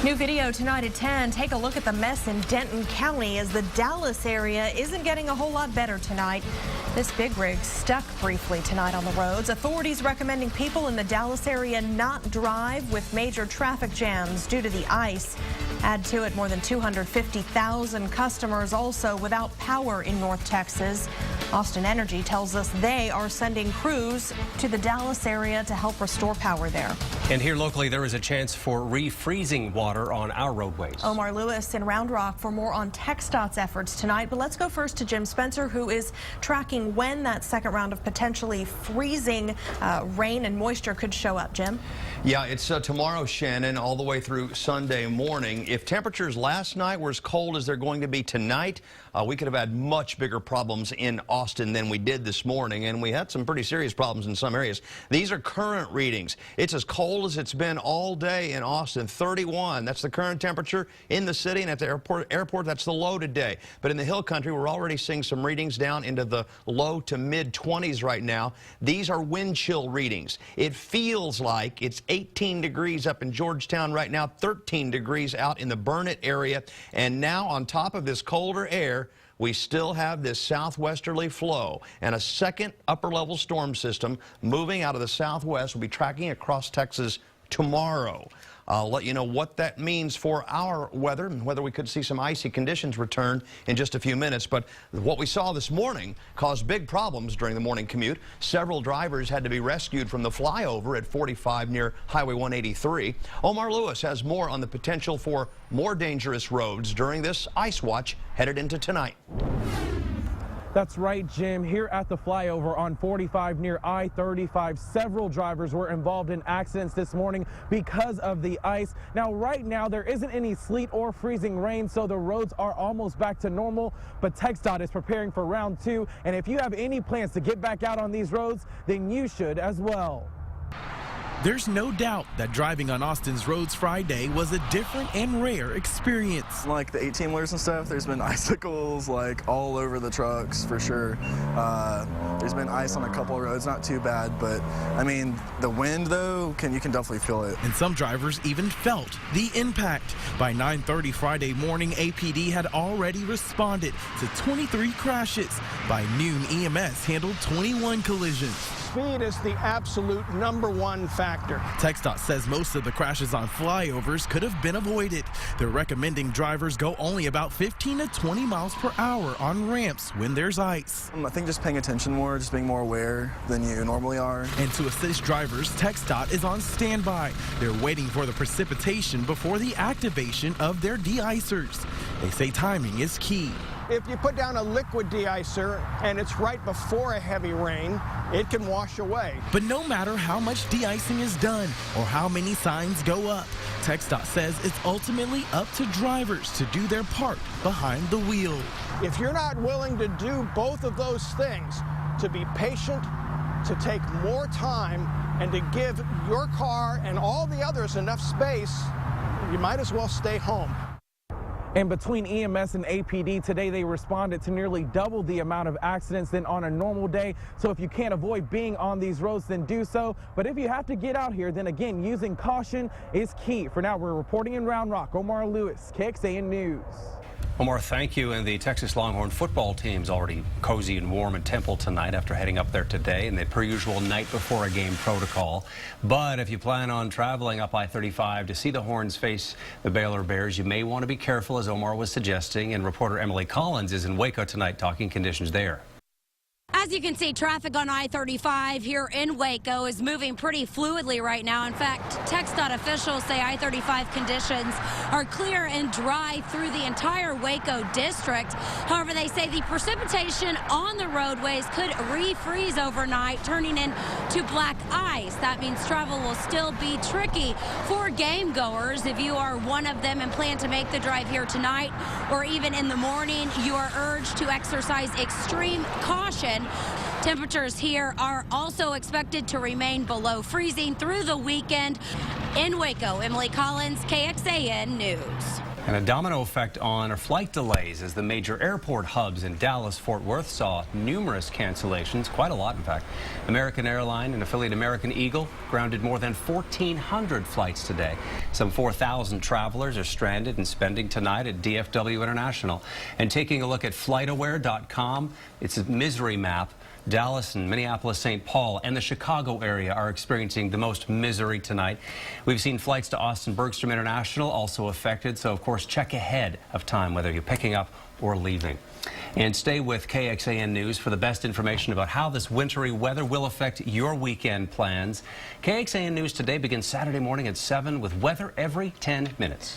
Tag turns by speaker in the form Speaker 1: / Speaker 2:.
Speaker 1: New video tonight at 10. Take a look at the mess in Denton County as the Dallas area isn't getting a whole lot better tonight. This big rig stuck briefly tonight on the roads. Authorities recommending people in the Dallas area not drive with major traffic jams due to the ice. Add to it more than 250,000 customers also without power in North Texas. Austin Energy tells us they are sending crews to the Dallas area to help restore power there.
Speaker 2: And here locally, there is a chance for refreezing water on our roadways.
Speaker 1: Omar Lewis in Round Rock for more on TxDOT's efforts tonight. But let's go first to Jim Spencer, who is tracking when that second round of potentially freezing rain and moisture could show up. Jim?
Speaker 3: Yeah, it's tomorrow, Shannon, all the way through Sunday morning. If temperatures last night were as cold as they're going to be tonight, we could have had much bigger problems in Austin than we did this morning, and we had some pretty serious problems in some areas. These are current readings. It's as cold as it's been all day in Austin, 31. That's the current temperature in the city, and at the airport that's the low today. But in the hill country, we're already seeing some readings down into the low to mid 20s right now. These are wind chill readings. It feels like it's 18 degrees up in Georgetown right now, 13 degrees out in the Burnett area, and now on top of this colder air, we still have this southwesterly flow, and a second upper-level storm system moving out of the southwest will be tracking across Texas tomorrow. I'll let you know what that means for our weather and whether we could see some icy conditions return in just a few minutes. But what we saw this morning caused big problems during the morning commute. Several drivers had to be rescued from the flyover at 45 near Highway 183. Omar Lewis has more on the potential for more dangerous roads during this ice watch headed into tonight.
Speaker 4: That's right, Jim. Here at the flyover on 45 near I-35, several drivers were involved in accidents this morning because of the ice. Now, right now, there isn't any sleet or freezing rain, so the roads are almost back to normal. But TxDOT is preparing for round 2, and if you have any plans to get back out on these roads, then you should as well.
Speaker 5: There's no doubt that driving on Austin's roads Friday was a different and rare experience.
Speaker 6: Like the 18-wheelers and stuff, there's been icicles like all over the trucks for sure. There's been ice on a couple of roads, not too bad, but I mean, the wind though, you can definitely feel it.
Speaker 5: And some drivers even felt the impact. By 9:30 Friday morning, APD had already responded to 23 crashes. By noon, EMS handled 21 collisions.
Speaker 7: Speed is the absolute #1 factor.
Speaker 5: TxDOT says most of the crashes on flyovers could have been avoided. They're recommending drivers go only about 15 to 20 miles per hour on ramps when there's ice.
Speaker 6: I think just paying attention more, just being more aware than you normally are.
Speaker 5: And to assist drivers, TxDOT is on standby. They're waiting for the precipitation before the activation of their de-icers. They say timing is key.
Speaker 7: If you put down a liquid de-icer and it's right before a heavy rain, it can wash away.
Speaker 5: But no matter how much de-icing is done or how many signs go up, TxDOT says it's ultimately up to drivers to do their part behind the wheel.
Speaker 7: If you're not willing to do both of those things, to be patient, to take more time, and to give your car and all the others enough space, you might as well stay home.
Speaker 4: And between EMS and APD today, they responded to nearly double the amount of accidents than on a normal day. So if you can't avoid being on these roads, then do so. But if you have to get out here, then again, using caution is key. For now, we're reporting in Round Rock. Omar Lewis, KXAN News.
Speaker 2: Omar, thank you. And the Texas Longhorn football team's already cozy and warm in Temple tonight after heading up there today in the per usual night before a game protocol. But if you plan on traveling up I-35 to see the Horns face the Baylor Bears, you may want to be careful, as Omar was suggesting. And reporter Emily Collins is in Waco tonight talking conditions there.
Speaker 8: As you can see, traffic on I-35 here in Waco is moving pretty fluidly right now. In fact, TxDOT officials say I-35 conditions are clear and dry through the entire Waco district. However, they say the precipitation on the roadways could refreeze overnight, turning into black ice. That means travel will still be tricky for game goers. If you are one of them and plan to make the drive here tonight or even in the morning, you are urged to exercise extreme caution. Temperatures here are also expected to remain below freezing through the weekend. In Waco, Emily Collins, KXAN News.
Speaker 2: And a domino effect on flight delays as the major airport hubs in Dallas, Fort Worth saw numerous cancellations, quite a lot in fact. American Airlines and affiliate American Eagle grounded more than 1,400 flights today. Some 4,000 travelers are stranded and spending tonight at DFW International. And taking a look at FlightAware.com, it's a misery map. Dallas and Minneapolis-St. Paul and the Chicago area are experiencing the most misery tonight. We've seen flights to Austin Bergstrom International also affected, so of course check ahead of time whether you're picking up or leaving. And stay with KXAN News for the best information about how this wintry weather will affect your weekend plans. KXAN News today begins Saturday morning at 7 with weather every 10 minutes.